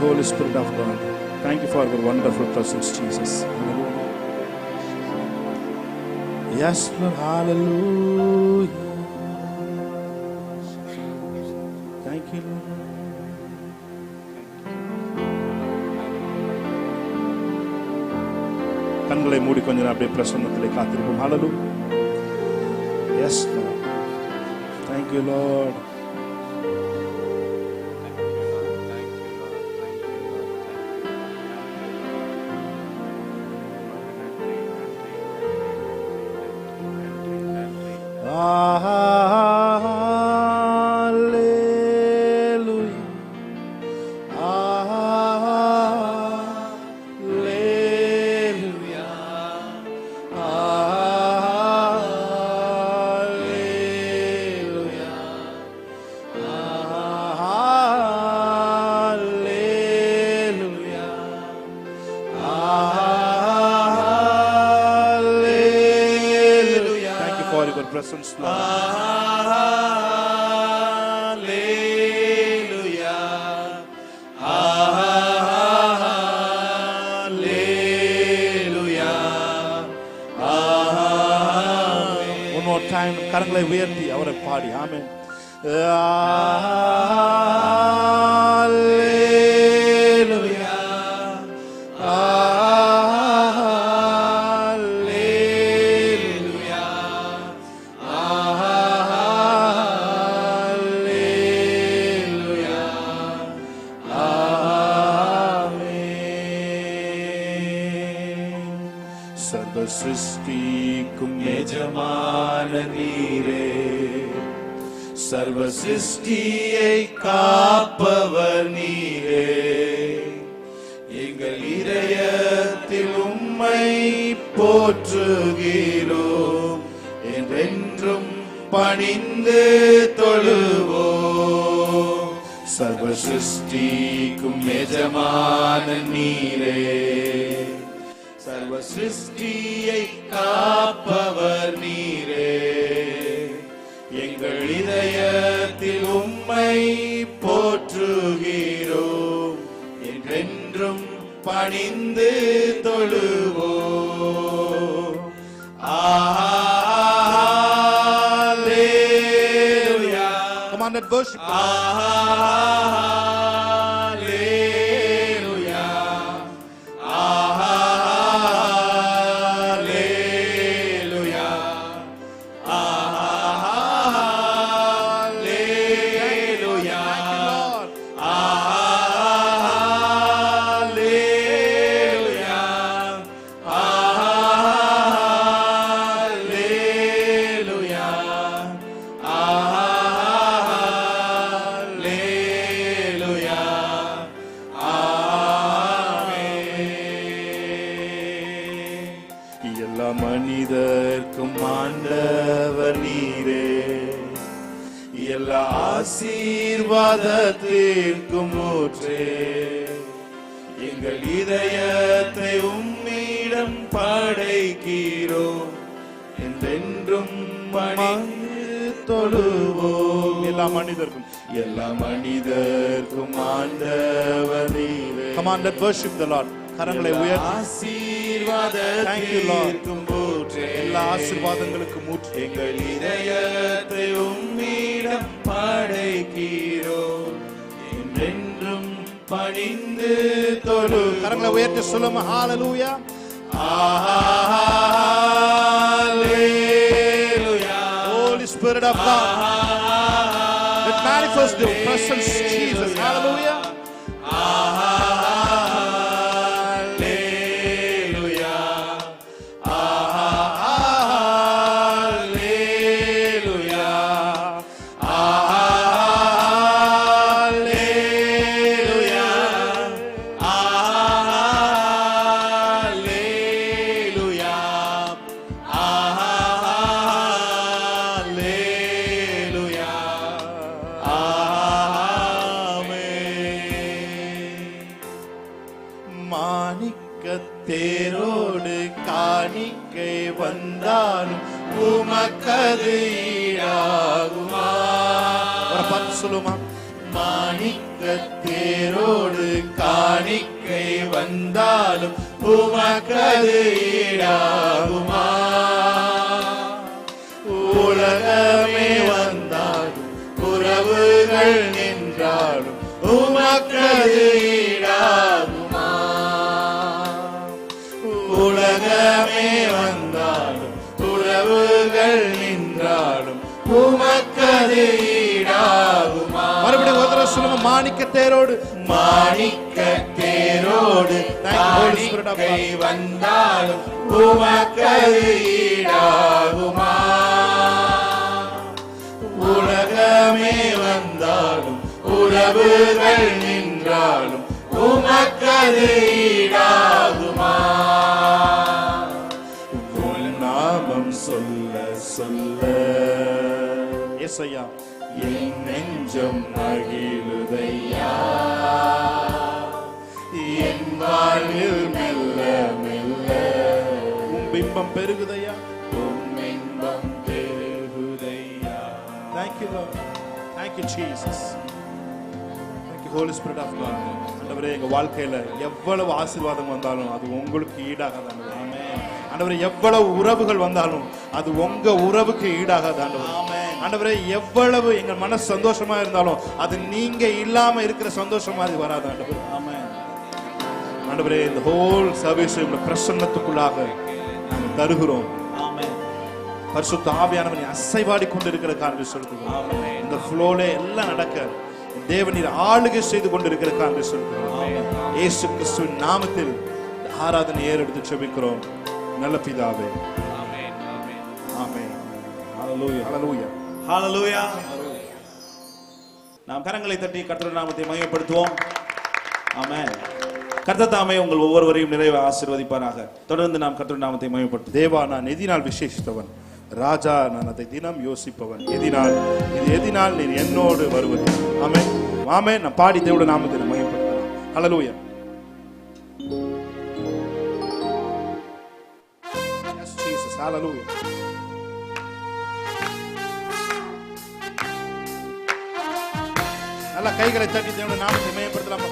Holy Spirit of God. Thank you for your wonderful presence, Jesus. Hallelujah. Yes, Lord. Hallelujah. Thank you, Lord. கண்களை மூடி கொஞ்ச நேரம் அப்படியே பிரசன்னத்திலே காத்திருப்போம். ஹalleluya. Yes, Lord. Thank you, Lord. Presence, Lord. Hallelujah. Hallelujah. Amen. One more time, கரங்களை உயர்த்தி அவரை பாடி. ஆமென். சிருஷ்டிக்கும் எஜமான நீரே, சர்வ சிருஷ்டியை காப்பவர் நீரே, எங்கள் இதயத்தில் உம்மை போற்றுகிறோம், என்றென்றும் பணிந்து தொழுவோம். சர்வ சிருஷ்டிக்கும் எஜமான நீரே, சர்வ சிருஷ்டியை காப்பவர் நீரே, எங்கள் இதயத்தில் உம்மை போற்றுகிறோம், என்றென்றும் பணிந்து தொழுவோம். Hallelujah. Come on, let's worship. மனிதர்க்கும் ஆண்டவர் நீரே, எல்லா ஆசீர்வாதத்திற்கும் ஊற்றே, எங்கள் இதயத்தை உம்மிடம் படைக்கிறோம், என்றென்றும் பணிந்து தொழுவோம். எல்லா மனிதர்க்கும் ஆண்டவர் நீரே. Come on, let's worship the Lord. கரங்களை உயர்த்தி ஆசீர்வாதத்திற்கும் ஊற்றே, எல்லா ஆசீர்வாதங்களுக்கும் ஊற்று, எங்கள் இதயத்தை உம்மிடம் படைக்கிறோம், என்றென்றும் பணிந்து தொழு. கரங்களை உயர்த்தி சொல்லுமா. ஹalleluya. Hallelujah. Holy Spirit of God, let manifest the presence of Jesus. Hallelujah. தேரோடு காணிக்கை வந்தாலும் உமக்கது ஈடாகுமா? ஒரு பத்து சொல்லுமா. மாணிக்க தேரோடு காணிக்கை வந்தாலும் உமக்கது ஈடாகுமா? உலகமே வந்தாலும் உறவுகள் நின்றாலும் உமக்கது ஈடாகுமா? உலகமே வந்தாலும் உறவுகள் நின்றாலும் உமக்கது ஈடாகுமா? மறுபடியும் ஒரு தடவை சொல்லுங்க. மாணிக்க தேரோடு, மாணிக்க தேரோடு காணிக்கை வந்தாலும் உமக்கது ஈடாகுமா? உலகமே வந்தாலும் உறவுகள் நின்றாலும் உமக்கது ஈடாகுமா? உன் நாமம் சொல்ல சொல்ல ஏசையா என் நெஞ்சம் மகிழுதையா, என் வாழ்வில் மெல்ல மெல்ல உன் பிம்பம் பெருகுதையா, உம் இன்பம் பெருகுதையா. Thank you Lord, thank you Jesus, thank you Holy Spirit of God. ஆண்டவரே, எங்க வாழ்க்கையில எவ்வளவு ஆசீர்வாதம் வந்தாலும் அது உங்களுக்கு ஈடாகாது ஆண்டவரே. ஆண்டவரே, எவ்வளவு உறவுகள் வந்தாலும் அது உங்க உறவுக்கு ஈடாகாது ஆண்டவரே. ஆண்டவரே, எவ்வளவு எங்க மனசு சந்தோஷமா இருந்தாலும் அது நீங்க இல்லாம இருக்கிற சந்தோஷம் மாதிரி வராது ஆண்டவரே. ஆண்டவரே, இந்த ஹோல் சர்வீஸ் உங்க பிரசன்னத்துக்குள்ளாக நாங்கள் தருகிறோம். பரிசுத்த ஆவியானவனை அசைவாடி கொண்டிருக்கிற காரணம் சொல்கிறோம். இந்த ஃப்ளோல எல்லாம் நடக்க தேவனீர் ஆளுகை செய்து கொண்டிருக்கிற காரணம் சொல்கிறோம். இயேசு கிறிஸ்துவின் நாமத்தில் ஆராதனை ஏறெடுத்து செபிக்கிறோம் நல்ல பிதாவே. ஆமென் ஆமென். ஹalleluya ஹalleluya ஹalleluya. நாம் கரங்களை தட்டி கர்த்தருடைய நாமத்தை மகிமைப்படுத்துவோம். ஆமென். கர்த்தர் தாமே உங்கள் ஒவ்வொருவரையும் நிறைவு ஆசீர்வதிப்பாராக. தொடர்ந்து நாம் கர்த்தருடைய நாமத்தை மகிமைப்படுத்துவோம். தேவா, நான் எதினால் விசேஷித்தவன், ராஜா நான் அதை தினம் யோசிப்பவன். எதினால் நீ என்னோடு வருவது. ஆமென் ஆமென். நான் பாடி தேவனுடைய நாமத்தை மகிமைப்படுத்தலாம். ஹalleluya. Yes Jesus, hallelujah. நல்ல கைகளை தட்டி தேவனுடைய நாமத்தை மகிமைப்படுத்தலாம்.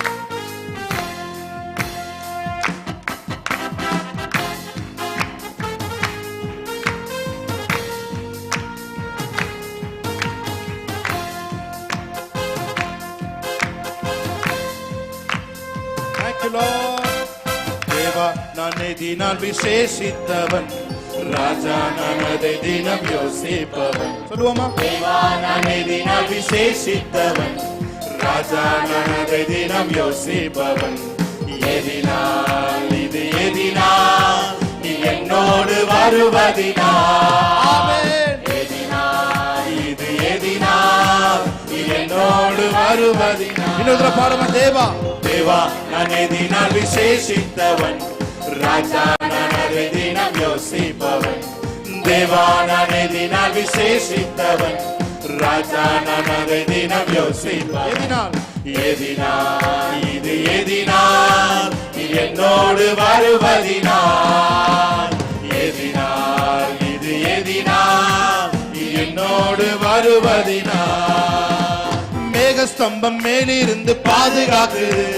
தேவா, நான் எதினால் விசேஷித்தவன், ராஜா நான் அதை தினம் யோசிப்பவன். சொல்லுவோமா? தேவா, நான் எதினால் விசேஷித்தவன், ராஜா நான் அதை தினம் யோசிப்பவன். எதினால் இது எதினால் நீ என்னோடு வருவதினால், எதினால் இது எதினால் நீ என்னோடு வருவதினால். இன்னொரு பாடுமா? தேவா, தேவா, நான் எதினால் விசேஷித்தவன், ராஜா நான் அதை தினம் யோசிப்பவன். தேவா, நான் எதினால் விசேஷித்தவன், ராஜா நான் அதை தினம் யோசிப்பவன். எதினால் இது எதினால் நீ என்னோடு வருவதினால், எதினால் இது எதினால் நீ என்னோடு வருவதினால். மேகஸ்தம்பம் மேலிருந்து பாதுகாக்குது,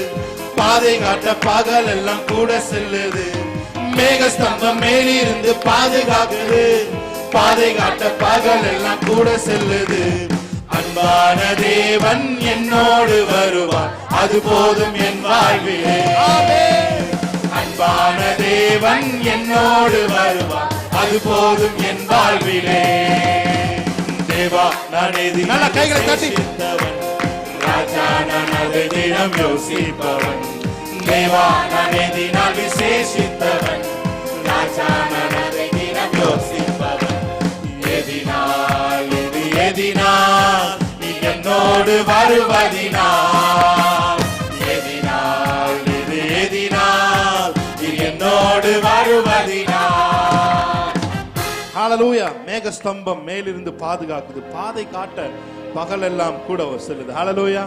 பாதை காட்ட பகல் எல்லாம் கூட செல்லுது. மேகஸ்தம்பம் மேலிருந்து பாதுகாக்குது, பாதை காட்ட பகல் எல்லாம் கூட செல்லுது. அன்பான தேவன் என்னோடு வருவார், அது போதும் என் வாழ்விலே. அன்பான தேவன் என்னோடு வருவார், அது போதும் என் வாழ்விலே. தேவா, நான் நல்ல கைகளை தட்டி. விசேஷித்தவன், ராஜா நான் அதை தினம் யோசிப்பவன். தேவா, நான் எதினால் விசேஷித்தவன், ராஜா நான் அதை தினம் யோசிப்பவன். எதினால் இது எதினால் நீ என்னோடு வருவதினால், எதினால் இது எதினால் நீ என்னோடு வருவதினால். ஹalleluya. மேகஸ்தம்பம் மேலிருந்து பாதுகாக்குது, பாதை காட்ட பகல் எல்லாம் கூட செல்லுது. ஹalleluya.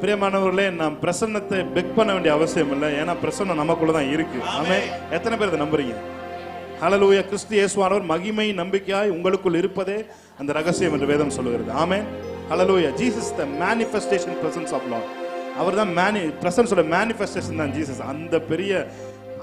பிரியமானவர்களே, நாம் பிரசன்னத்தை பெக் பண்ண வேண்டிய அவசியம் இல்லை. ஏன்னா பிரசன்னம் நமக்குள்ள தான் இருக்கு. ஆமென். எத்தனை பேர் இதை நம்புறீங்க? ஹalleluya. கிறிஸ்து இயேசுவானவர் மகிமை நம்பிக்கையாய் உங்களுக்குள் இருப்பதே அந்த ரகசியம் என்று வேதம் சொல்லுகிறது. ஆமென். ஹalleluya. Jesus the manifestation presence of Lord. அவர்தான் பிரசன்ஸோட மேனிஃபெஸ்டேஷன் தான் ஜீசஸ்.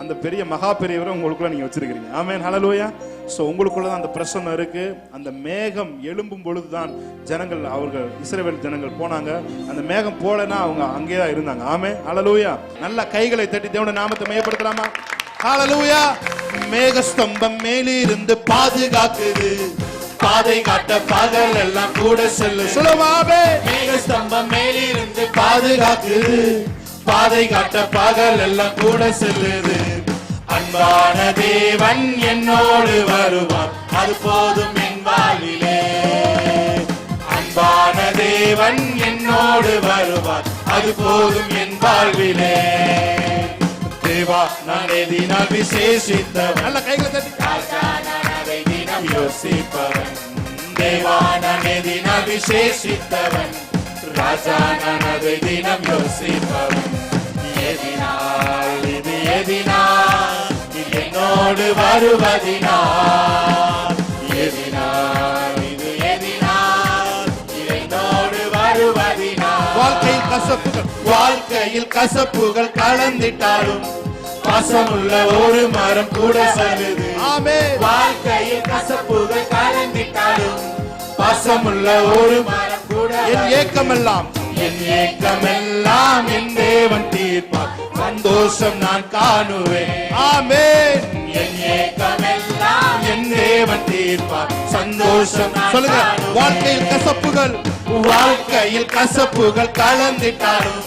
அந்த பெரிய மகா பெரியவரை உங்களுக்குள்ள நீங்க வச்சிருக்கீங்க. ஆமென், ஹalleluya. சோ உங்களுக்குள்ள தான் அந்த பிரசன்னம் இருக்கு. அந்த மேகம் எழும்பும் பொழுதுதான் ஜனங்கள், அவர்கள் இஸ்ரவேல் ஜனங்கள் போனாங்க. அந்த மேகம் போலனா அவங்க அங்கேயே தான் இருந்தாங்க. ஆமென், ஹalleluya. நல்ல கைகளை தட்டி தேவனுடைய நாமத்தை மகிமைப்படுத்தலாமா? ஹalleluya. மேகஸ்தம்பம் மேலிருந்து பாதுகாக்குது, பாதை காட்ட பகல் எல்லாம் கூட செல்லு. சுலமாவே. மேகஸ்தம்பம் மேலிருந்து பாதுகாக்குது, பாதை காட்ட பகல் எல்லாம் கூட செல்லுது. அன்பான தேவன் என்னோடு வருவார், அது போதும் என் வாழ்விலே. அன்பான தேவன் என்னோடு வருவார், அது போதும் என் வாழ்விலே. தேவா நான் எதினால் விசேஷித்தவன், நல்ல கைகளை தட்டி. ராஜா நான் அதை தினம் யோசிப்பவன். தேவா நான் எதினால் விசேஷித்தவன், ராஜா நான் அதை தினம் யோசிப்பவன். எதினால் இது எதினால், இது என்னோடு வருவதினால். எதினால் இது எதினால், இது என்னோடு வருவதினால். வாழ்க்கையில் கசப்புகள் கலந்திட்டாலும் பாசமுள்ள ஒரு மரம் கூட செல்லுது. ஆமென். வாழ்க்கையில் கசப்புகள் கலந்திட்டாலும் பாசமுள்ள ஒரு மரம் கூட. என் ஏக்கமெல்லாம் என் ஏக்கமெல்லாம் என் தேவன் தீர்ப்பார், சந்தோஷம் நான் காணுவேன். ஆமென். என் ஏக்கமெல்லாம் என் தேவன் தீர்ப்பார், சந்தோஷம் நான் சொல்லுங்க. காணுவேன். வாழ்க்கையில் கசப்புகள் கலந்திட்டாலும்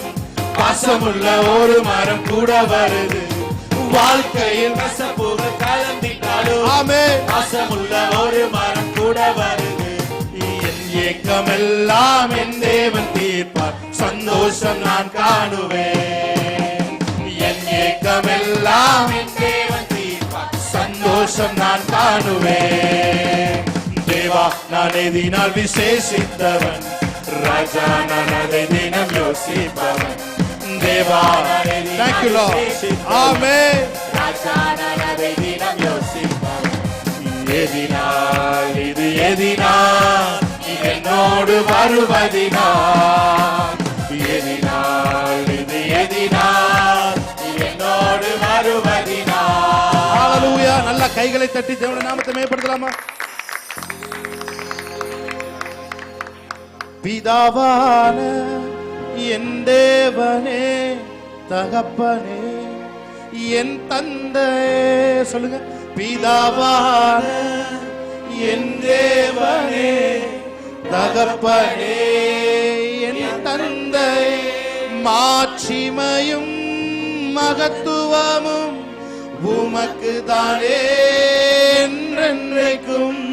பாசமுள்ள ஒரு மரம் கூட வருது. வாழ்க்கையில் கசப்புகள் கலந்திட்டாலும் ஆமென். பாசமுள்ள ஒரு மரம் கூட வருது. என் ஏக்கமெல்லாம் என் தேவன் தீர்ப்பார், சந்தோஷம் நான் காணுவேன். என் ஏக்கமெல்லாம் என் தேவன் தீர்ப்பார், சந்தோஷம் நான் காணுவேன். தேவா நான் எதினால் விசேஷித்தவன், ராஜா நான் அதை தினம் யோசிப்பவன். தேவா நான் எதினால் Thank you, Lord. விசேஷித்தவன், ஆமென். ராஜா நான் அதை தினம் யோசிப்பவன். எதினால் இது எதினால், இது என்னோடு வருவதினால். எதினால் இது எதினால், இது என்னோடு வருவதினால். ஹalleluya. நல்ல கைகளை தட்டி தேவனுடைய நாமத்தை மகிமைப்படுத்தலாமா? பிதாவான என் தேவனே, தகப்பனே என் தந்தையே. சொல்லுங்க. பிதாவான என் தேவனே, தகப்பனே என் தந்தை, மாட்சிமையும் மகத்துவமும் உமக்கு தானே என்றென்றைக்கும்.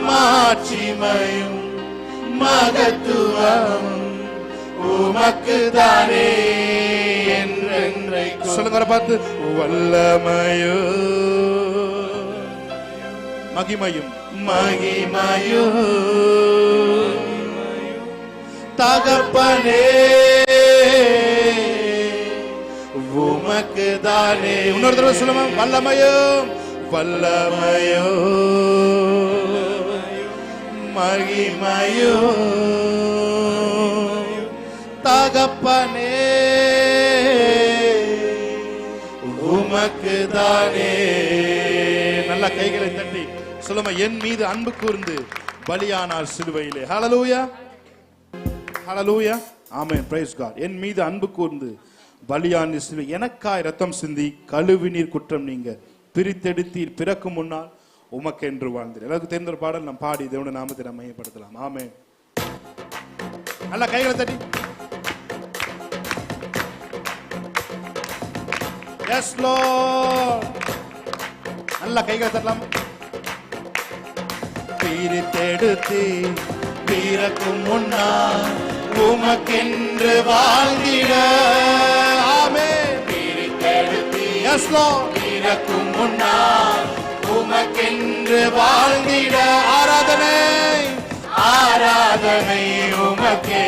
மாட்சிமையும் மகத்துவம் உமக்கு தானே என்றென்றைக்கும். சொல்லுங்க பார்த்து. வல்லமையோ மகிமையும் மகிமையோ தகப்பனே உமக்கு தானே. இன்னொரு தடவை சொல்லுமா. வல்லமையும் வல்லமையோ மகிமையோ தகப்பனே உமக்கு தானே. நல்ல கைகளை தட்டி சொல்லுமா. என் மீது அன்பு கூர்ந்து பலியானார் சிலுவையிலே. ஹalleluya, ஹalleluya, ஆமென், பிரைஸ் காட். என் மீது அன்பு கூர்ந்து பலியான சிலுவை, எனக்காய் ரத்தம் சிந்தி கழுவினீர் குற்றம் நீங்க பிரித்தெடுத்தீர் பிறக்கும் முன்னால் உமக்கென்று வாழ்ந்தீர். எல்லாருக்கும் தெரிந்த ஒரு பாடல் நாம் பாடி தேவனுடைய நாமத்தை நாம் மகிமைப்படுத்தலாம். ஆமென். நல்ல கைகளை தட்டி. Yes Lord. நல்ல கைகளை தட்டலாம். பிரித்தெடுத்து பிறக்கும் முன்னால் உமக்கென்று வாழ்ந்திட. ஆமென். பிரித்தெடுத்து எஸ் லார்ட். பிறக்கும் முன்னால் உமக்கென்று வாழ்ந்திட. ஆராதனை ஆராதனை உமக்கே,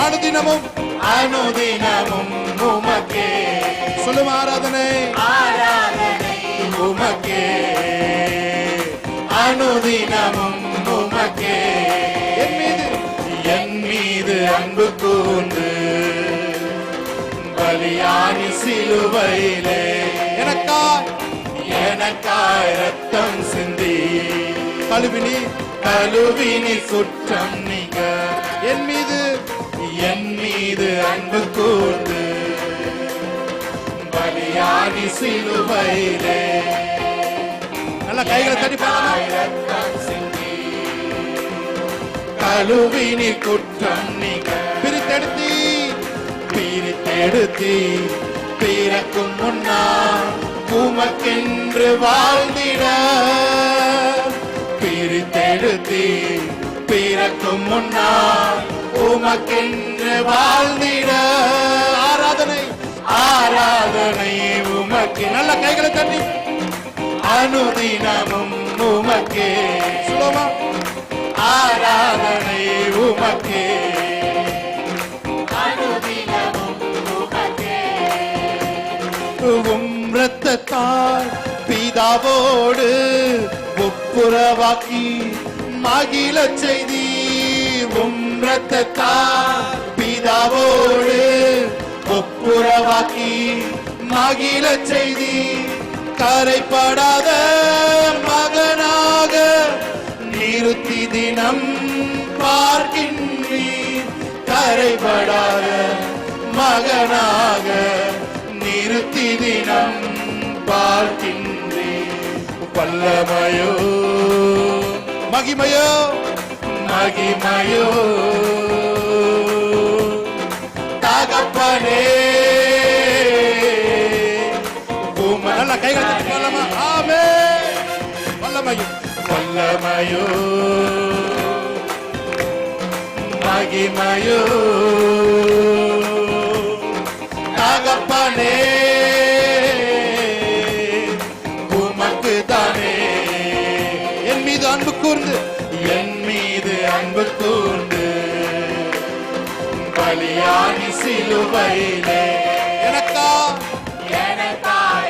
அனுதினமும் அனுதினமும் உமக்கே. சொல்லும். ஆராதனை ஆராதனை உமக்கே, அனுதினமும் உமக்கே. என் மீது என் அன்பு கூர்ந்து பலியானி சிலுவையிலே எனக்காய் ரத்தம் சிந்தி கழுவினி குற்றம் நீங்க என் மீது அன்பு கூர்ந்து பலியானி சிலுவையிலே நல்ல கைகளை தட்டி ரத்தம் சிந்தி கழுவினி குற்றம் நீங்க பிரித்தெடுத்தி பிறக்கும் முன்னால் உமக்கென்று வாழ்ந்திட பிரித்தெடுத்தி பிறக்கும் முன்னால் உமக்கென்று வாழ்ந்திட ஆராதனை உமக்கு நல்ல கைகளை தட்டி அனுதினமும் உமக்கே சுலமா ஆராதனை உமக்கே இரத்தத்தால் பிதாவோடு ஒப்புரவாக்கி மகிழ செய்தி இரத்தத்தால் பிதாவோடு ஒப்புரவாக்கி மகிழ செய்தி கரைப்படாத மகனாக நிறுத்தி தினம் பார்க்கின்றீர் கரைபடாத மகனாக நிறுத்தி தினம் பார்க்கின்றீர் வல்லமையோ மகிமையோ தகப்பனே நல்ல கைகள் தட்டி சொல்லலாமா? ஆமென். வல்லமையோ மகிமையோ தகப்பனே உமக்கு தானே என் மீது அன்பு கூர்ந்து பலியானி சிலுவையிலே எனக்காய்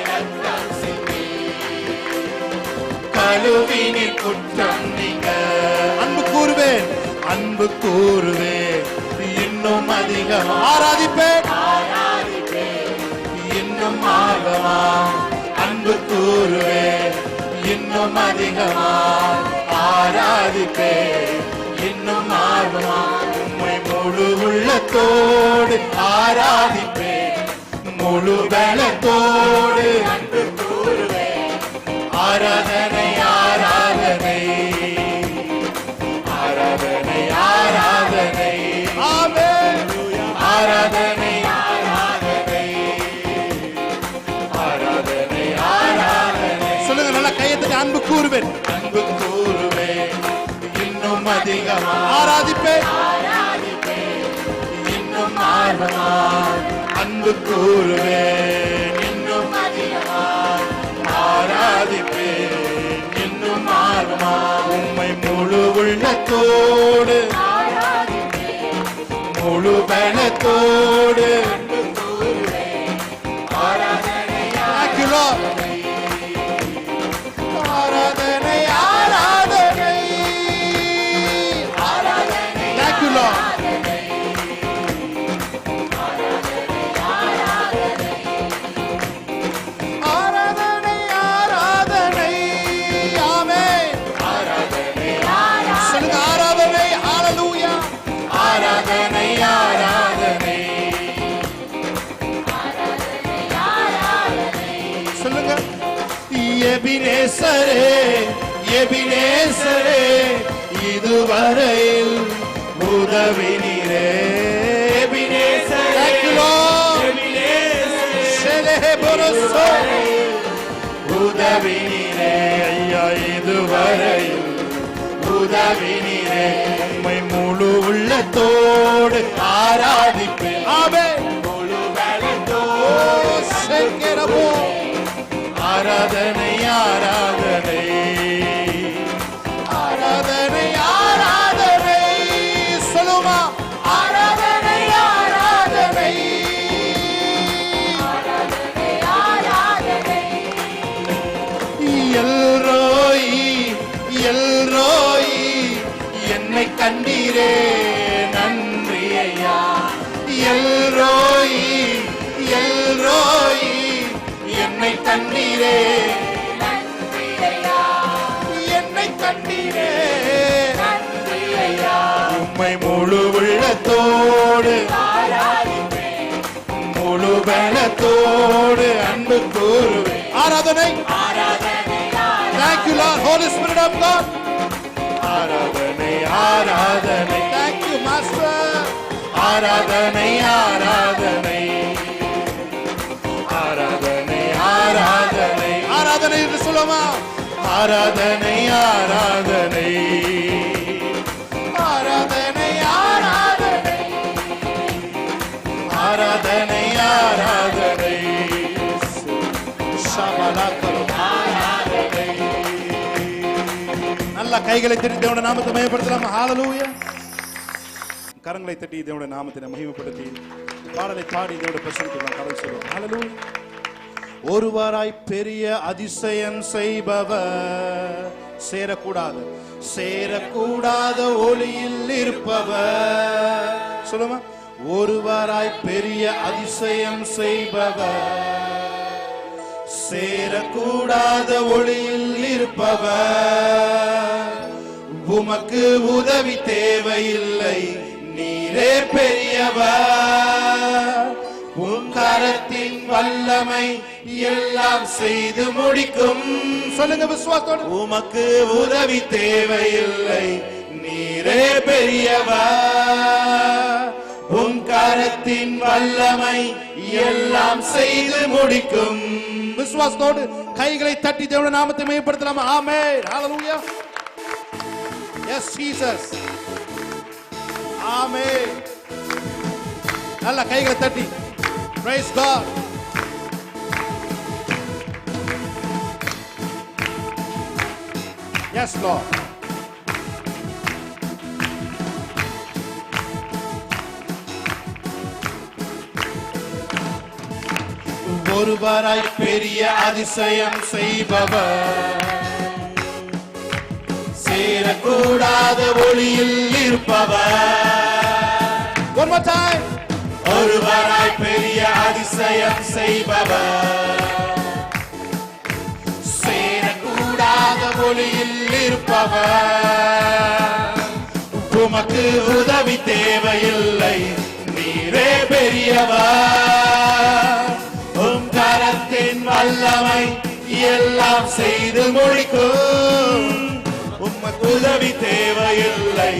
ரத்தம் சிந்தி கழுவினி குற்றம் நீங்க அன்பு கூறுவேன் இன்னும் அதிகமா ஆராதிப்பேன் இன்னும் ஆர்வமா அன்பு கூறுவேன் இன்னும் அதிகமா ஆராதிப்பேன் இன்னும் ஆர்வமா உம்மை முழு உள்ளத்தோடு ஆராதிப்பேன் முழு பலத்தோடு அன்பு கூறுவேன் ஆராதனை ஆராதனை ஆராதனை ஆராதனை ஆமென். ஆராதனை ஆராதனை ஆராதனை ஆராதனை சொல்லுங்க நல்ல கையை தட்டி அன்பு கூறுவேன் அன்பு கூறுவேன் இன்னும் அதிகமா ஆராதிப்பேன் இன்னும் ஆர்வமா அன்பு கூறுவேன் இன்னும் அதிகமா ஆராதிப்பேன் இன்னும் ஆர்வமா உம்மை முழு உள்ளத்தோடு முழு பலத்தோடு ஆராதனை Thank you, Lord. ஆராதனை ஆராதனை Thank you, Lord. ஆராதனை ஆராதனை ஆமென். சொல்லுங்க ஆராதனை ஹalleluya. ஆராதனை ஆராதனை சொல்லுங்க எபினேசரே எபினேசரே இதுவரையில் உதவினீரே எபினேசரே Thank you, Lord. எபினேசரே ஷெலஹே போனோசோ. உதவினீரே ஐயா இதுவரையில் உதவினீரே உம்மை முழு உள்ளத்தோடு ஆராதிப்பேன் ஆமென். முழு ஓ பலத்தோடு செங்கரபோ. ஆராதனை ஆராதனை ஆராதனை ஆராதனை சொல்லுமா ஆராதனை ஆராதனை எல்ரோயி எல்ரோயி என்னை கண்டீரே நன்றி எல்ரோயி எல்ரோயி என்னை கண்டீரே என்னை கண்டீரே உம்மை முழு உள்ளத்தோடு முழு பலத்தோடு அன்பு கூறுவேன். ஆராதனை Thank you Lord, Holy Spirit of God. ஆராதனை ஆராதனை Thank you Master. ஆராதனை ஆராதனை ஆராதனை ஆராதனை ஆராதனை என்று சொல்லுமா? ஆராதனை ஆராதனை ஆராதனை ஆராதனை ஆராதனை ஆராதனை ஆராதனை. நல்ல கைகளை தட்டி தேவனுடைய நாமத்தை மகிமைப்படுத்தலாம். ஹalleluya. கரங்களை தட்டி தேவனுடைய நாமத்தை மகிமைப்படுத்தி பாடலை பாடி தேவனுடைய பிரசன்னத்துக்கு கடல் சொல்லுவோம். ஹalleluya. ஒருவராய் பெரிய அதிசயம் செய்பவர், சேரக்கூடாத ஒளியில் இருப்பவர். சொல்லுமா? ஒருவராய் பெரிய அதிசயம் செய்பவர், சேரக்கூடாத ஒளியில் இருப்பவர். உமக்கு உதவி தேவையில்லை, நீரே பெரியவர். உம் கரத்தின் வல்லமை எல்லாம் செய்து முடிக்கும். சொல்லுங்க விசுவாசத்தோடு. உமக்கு உதவி தேவையில்லை, நீரே பெரியவர். உம் கரத்தின் வல்லமை எல்லாம் செய்து முடிக்கும். விசுவாசத்தோடு கைகளை தட்டி தேவனுடைய நாமத்தை மகிமைப்படுத்தலாம். ஆமென். ஹalleluya. Yes Jesus. ஆமென். நல்ல கைகளை தட்டி praise God. Yes Lord. ஒருவராய் பெரிய அதிசயம் செய்பவர், சேரக்கூடாத ஒளியில் இருப்பவர். One more time. ஒருவராய் பெரிய அதிசயம் செய்பவர், சேரக்கூடாத ஒளியில் இருப்பவர். உமக்கு உதவி தேவையில்லை, நீரே பெரியவர். உம் கரத்தின் வல்லமை எல்லாம் செய்து முடிக்கும். உமக்கு உதவி தேவையில்லை,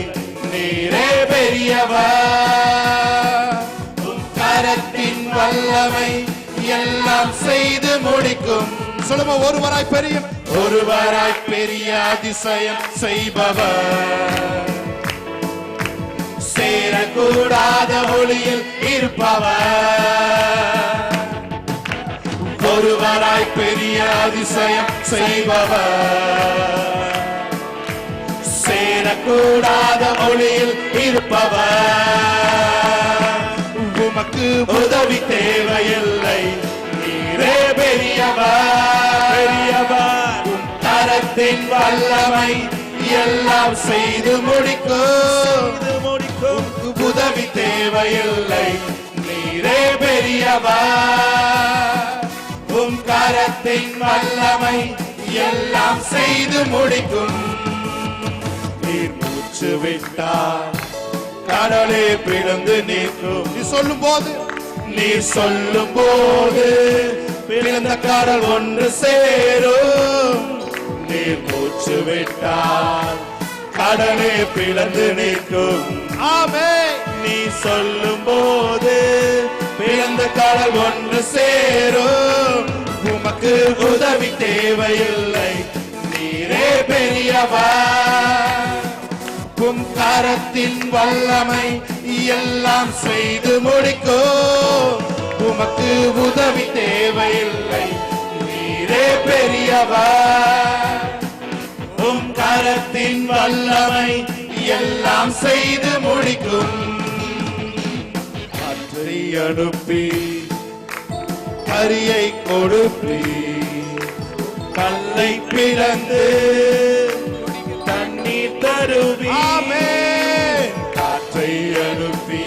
நீரே பெரியவர். உம் கரத்தின் வல்லமை எல்லாம் செய்து முடிக்கும். சொல்லுமா? ஒருவராய் பெரிய அதிசயம் செய்பவர், சேரக்கூடாத ஒளியில் இருப்பவர். ஒருவராய் பெரிய அதிசயம் செய்பவர், சேரக்கூடாத ஒளியில் இருப்பவர். உமக்கு உதவி தேவையில்லை, நீரே பெரியவர். உம் கரத்தின் வல்லமை எல்லாம் செய்து முடிக்கும். உதவி தேவையில்லை, நீரே பெரியவர். உம் கரத்தின் வல்லமை எல்லாம் செய்து முடிக்கும். நீர் மூச்சு விட்டார், கடலே பிளந்து நிற்கும். நீர் சொல்லும் போது பிளந்த கடல் ஒன்று சேரும். நீர் மூச்சு விட்டார், கடலே பிளந்து நிற்கும். ஆமென். நீ சொல்லும் போது பிளந்த கடல் ஒன்று சேரும். உமக்கு உதவி தேவையில்லை, நீரே பெரியவர். உம் கரத்தின் வல்லமை எல்லாம் செய்து முடிக்கும். உமக்கு உதவி தேவையில்லை, நீரே பெரியவர். உம் கரத்தின் வல்லமை எல்லாம் செய்து முடிக்கும். காற்றை அனுப்பி கரியை கொடுப்பி, கல்லை பிளந்து தண்ணீர் தருவி. காற்றை அனுப்பி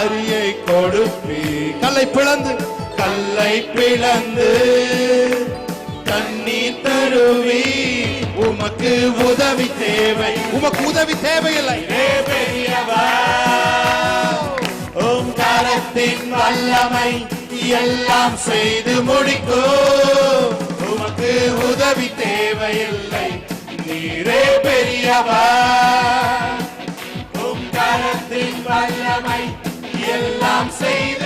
அரியை கொடுப்பி கல்லை பிளந்து கல்லை பிளந்து தண்ணீர் தருவி உமக்கு உதவி தேவை உமக்கு உதவி தேவையில்லை உம் கரத்தின் வல்லமை எல்லாம் செய்து முடிக்கும் உமக்கு உதவி தேவையில்லை நீரே பெரியவர் உம் கரத்தின் வல்லமை எல்லாம் செய்து